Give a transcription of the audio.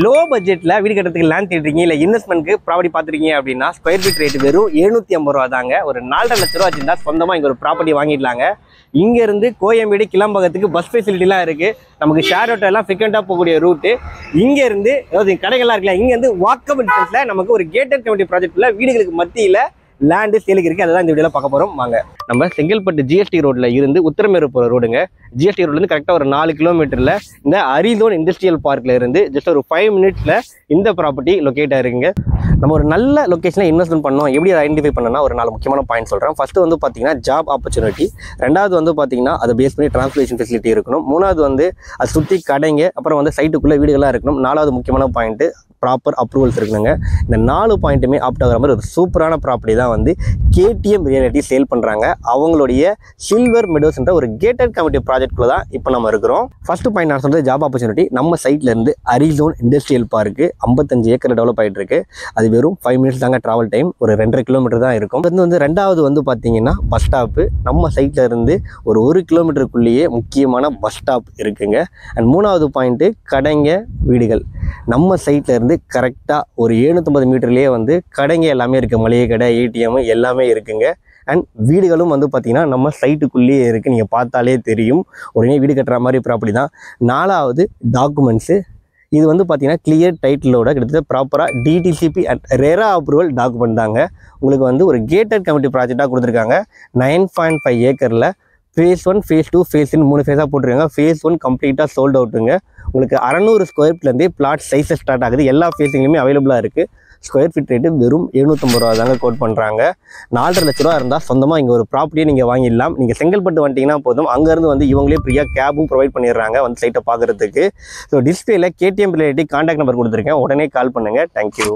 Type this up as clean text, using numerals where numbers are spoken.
Low பட்ஜெட்டில் வீடு கட்டுறதுக்கு லேண்ட் தேடுறீங்க இல்லை இன்வெஸ்ட்மெண்ட்க்கு ப்ராப்பர்ட்டி பார்த்துருக்கீங்க அப்படின்னா ஸ்கொயர் ஃபீட் ரேட் வெறும் 750 ரூபா தாங்க. ஒரு 4.5 லட்ச ரூபா வச்சுருந்தா சொந்தமாக இங்கே ஒரு ப்ராப்பர்ட்டி வாங்கிடலாங்க. இங்கேருந்து கோயம்பேடு கிளம்பகத்துக்கு பஸ் ஃபெசிலிட்டிலாம் இருக்குது. நமக்கு ஷேர் ஆட்டோ எல்லாம் ஃப்ரீக்வெண்ட்டாக போகக்கூடிய ரூட்டு. இங்கேருந்து அதாவது கடைகள்லாம் இருக்குல்ல, இங்கேருந்து வாக்கபிள் டிஸ்டன்ஸில் நமக்கு ஒரு கேட்டட் கம்யூனிட்டி ப்ராஜெக்டில் வீடுகளுக்கு மத்தியில் லேண்டு சேலுக்கு இருக்குது. அதுதான் இந்த வீடியோவில் பார்க்க போகிறோம். வாங்க. நம்ம செங்கல்பட்டு ஜிஎஸ்டி ரோட்டில் இருந்து உத்தரமேரு போகிற ரோடுங்க. ஜிஎஸ்டி ரோட்லேருந்து கரெக்டாக ஒரு 4 கிலோமீட்டரில் இந்த அரிசோன் இண்டஸ்ட்ரியல் பார்க்கில் இருந்து ஜஸ்ட் ஒரு 5 மினிட்ஸில் இந்த ப்ராப்பர்ட்டி லொக்கேட் ஆகிருக்குங்க. நம்ம ஒரு நல்ல லொக்கேஷனில் இன்வெஸ்ட்மெண்ட் பண்ணோம். எப்படி அதை ஐடென்டிஃபை பண்ணணும்னா ஒரு 4 முக்கியமான பாயிண்ட் சொல்கிறேன். ஃபஸ்ட்டு வந்து பார்த்தீங்கன்னா ஜாப் ஆப்பர்ச்சுனிட்டி. ரெண்டாவது வந்து பார்த்தீங்கன்னா அதை பேஸ் பண்ணி டிரான்ஸ்போர்ட்டேஷன் ஃபெசிலிட்டி இருக்கணும். மூணாவது வந்து அதை சுற்றி கடைங்க, அப்புறம் வந்து சைட்டுக்குள்ளே வீடுகளாக இருக்கணும். நாலாவது முக்கியமான பாயிண்ட்டு ப்ராப்பர் அப்ரூவல்ஸ் இருக்குங்க. இந்த 4 பாயிண்ட்டுமே ஆப்ட் ஆகிற மாதிரி ஒரு சூப்பரான ப்ராப்பர்ட்டி தான் வந்து கேடிஎம் ரியாலிட்டி சேல் பண்ணுறாங்க. அவங்களுடைய சில்வர் மெடோஸ்ன்ற ஒரு கேட்டட் கம்யூனிட்டி ப்ராஜெக்ட்குள்ள தான் இப்போ நம்ம இருக்கிறோம். ஃபர்ஸ்ட் பாயிண்ட் நான் சொல்கிறது ஜாப் ஆப்பர்ச்சுனிட்டி. நம்ம சைட்ல இருந்து அரிசோன் இண்டஸ்ட்ரியல் பார்க்கு 55 ஏக்கர் டெவலப் ஆகிட்டு இருக்கு. அது வெறும் 5 மினிட்ஸ் தாங்க ட்ராவல் டைம். ஒரு 2.5 கிலோமீட்டர் தான் இருக்கும். அது வந்து ரெண்டாவது வந்து பார்த்தீங்கன்னா பஸ் ஸ்டாப்பு. நம்ம சைட்ல இருந்து ஒரு 1 கிலோமீட்டருக்குள்ளேயே முக்கியமான பஸ் ஸ்டாப் இருக்குங்க. அண்ட் மூணாவது பாயிண்ட்டு கடைங்க, வீடுகள். நம்ம சைட்ல இருந்து கரெக்டாக ஒரு 750 மீட்டர்லேயே வந்து கடைங்க எல்லாமே இருக்குது. மளிகை கடை, ஏடிஎம் எல்லாமே இருக்குங்க. அண்ட் வீடுகளும் வந்து பார்த்திங்கன்னா நம்ம சைட்டுக்குள்ளேயே இருக்குது. நீங்கள் பார்த்தாலே தெரியும். உடனே வீடு கட்டுற மாதிரி ப்ராப்பர்ட்டி தான். நாலாவது டாக்குமெண்ட்ஸு. இது வந்து பார்த்திங்கன்னா கிளியர் டைட்டிலோட கிட்டத்தட்ட ப்ராப்பராக DTCP and RERA approval document தாங்க. உங்களுக்கு வந்து ஒரு கேட்டட் கம்யூனிட்டி ப்ராஜெக்டாக கொடுத்துருக்காங்க. 9.5 ஏக்கரில் ஃபேஸ் 1, ஃபேஸ் 2, ஃபேஸ் 3 ஃபேஸாக போட்டிருக்காங்க. ஃபேஸ் 1 கம்ப்ளீட்டாக சோல்ட் அவுட்டுங்க. உங்களுக்கு 600 ஸ்கொயர் ஃபீட்லேருந்தே பிளாட் சைஸஸ் ஸ்டார்ட் ஆகுது. எல்லா ஃபேஸிங்லையுமே அவைலபிளாக இருக்குது. ஸ்கொயர் ஃபீட் ரேட்டு வெறும் 750 ரூபா தாங்க கோட் பண்ணுறாங்க. 4.5 லட்ச ரூபா இருந்தால் சொந்தமாக இங்கே ஒரு ப்ராப்பர்ட்டியை நீங்கள் வாங்கிடலாம். நீங்கள் செங்கல்பட்டு வந்துட்டிங்கன்னா போதும், அங்கேருந்து வந்து இவங்களே ஃப்ரீயாக கேபும் ப்ரொவைட் பண்ணிடுறாங்க வந்து சைட்டை பார்க்குறதுக்கு. ஸோ டிஸ்பிளேல கேடிஎம் ரிலேட்டிவ் கான்டாக்ட் நம்பர் கொடுத்துருக்கேன். உடனே கால் பண்ணுங்கள். தேங்க்யூ.